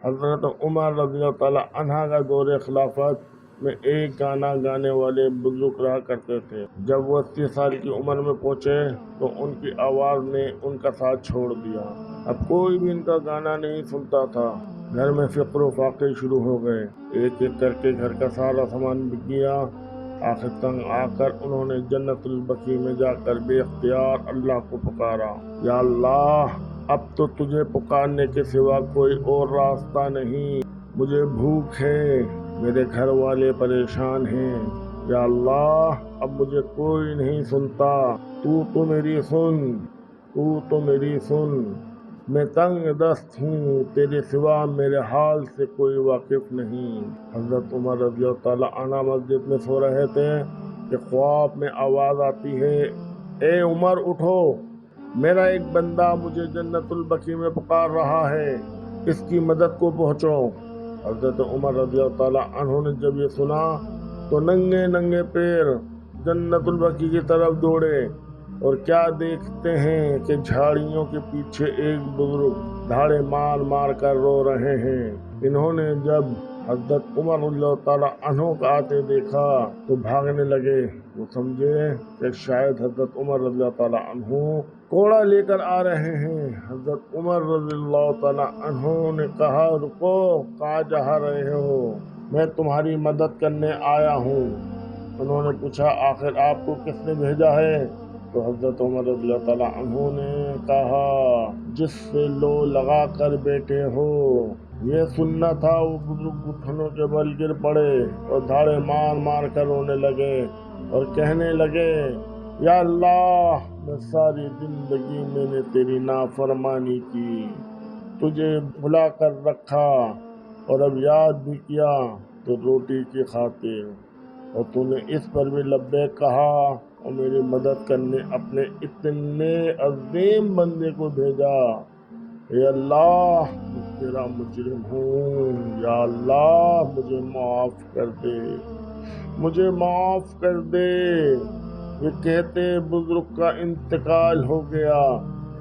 حضرت عمر رضی اللہ تعالیٰ عنہ کا دور خلافت میں ایک گانا گانے والے بزرگ رہا کرتے تھے۔ جب وہ 80 سال کی عمر میں پہنچے تو ان کی آواز نے ان کا ساتھ چھوڑ دیا۔ اب کوئی بھی ان کا گانا نہیں سنتا تھا۔ گھر میں فقر و فاقے شروع ہو گئے۔ ایک ایک کر کے گھر کا سارا سامان بک گیا۔ آخر تنگ آ کر انہوں نے جنت البقیع میں جا کر بے اختیار اللہ کو پکارا، یا اللہ اب تو تجھے پکارنے کے سوا کوئی اور راستہ نہیں، مجھے بھوک ہے، میرے گھر والے پریشان ہیں، یا اللہ اب مجھے کوئی نہیں سنتا، تو میری سن، میں تنگ دست ہوں، تیرے سوا میرے حال سے کوئی واقف نہیں۔ حضرت عمر رضی اللہ تعالیٰ عنہ مسجد میں سو رہے تھے کہ خواب میں آواز آتی ہے، اے عمر اٹھو، میرا ایک بندہ مجھے جنت البقیع میں پکار رہا ہے، اس کی مدد کو پہنچو۔ حضرت عمر رضی اللہ تعالیٰ عنہ نے جب یہ سنا تو ننگے پیر جنت البقیع کی طرف دوڑے، اور کیا دیکھتے ہیں کہ جھاڑیوں کے پیچھے ایک بزرگ دھاڑے مار کر رو رہے ہیں۔ انہوں نے جب حضرت عمر رضی اللہ تعالیٰ عنہ کا آتے دیکھا تو بھاگنے لگے۔ وہ سمجھے کہ شاید حضرت عمر رضی اللہ تعالیٰ عنہ کوڑا لے کر آ رہے ہیں۔ حضرت عمر رضی اللہ تعالیٰ عنہ نے کہا، رکو، کہاں جا رہے ہو؟ میں تمہاری مدد کرنے آیا ہوں۔ انہوں نے پوچھا، آخر آپ کو کس نے بھیجا ہے؟ تو حضرت عمر رضی اللہ تعالیٰ عنہ نے کہا، جس سے لو لگا کر بیٹھے ہو۔ یہ سننا تھا۔ وہ بزرگ گھٹنوں کے بل گر پڑے اور دھاڑے مار کر رونے لگے اور کہنے لگے، یا اللہ میں ساری زندگی میں نے تیری نافرمانی کی، تجھے بھلا کر رکھا، اور اب یاد بھی کیا تو روٹی کی خاطر، اور تو نے اس پر بھی لبیک کہا اور میری مدد کرنے اپنے اتنے عظیم بندے کو بھیجا۔ اے اللہ میں تیرا مجرم ہوں، یا اللہ مجھے معاف کر دے۔ یہ کہتے بزرگ کا انتقال ہو گیا۔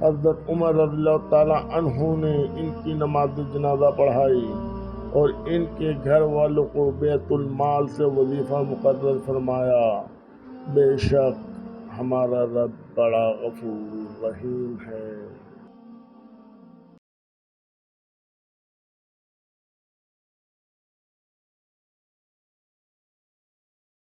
حضرت عمر رضی اللہ تعالیٰ عنہ نے ان کی نماز جنازہ پڑھائی اور ان کے گھر والوں کو بیت المال سے وظیفہ مقرر فرمایا۔ بے شک ہمارا رب بڑا غفور رحیم ہے۔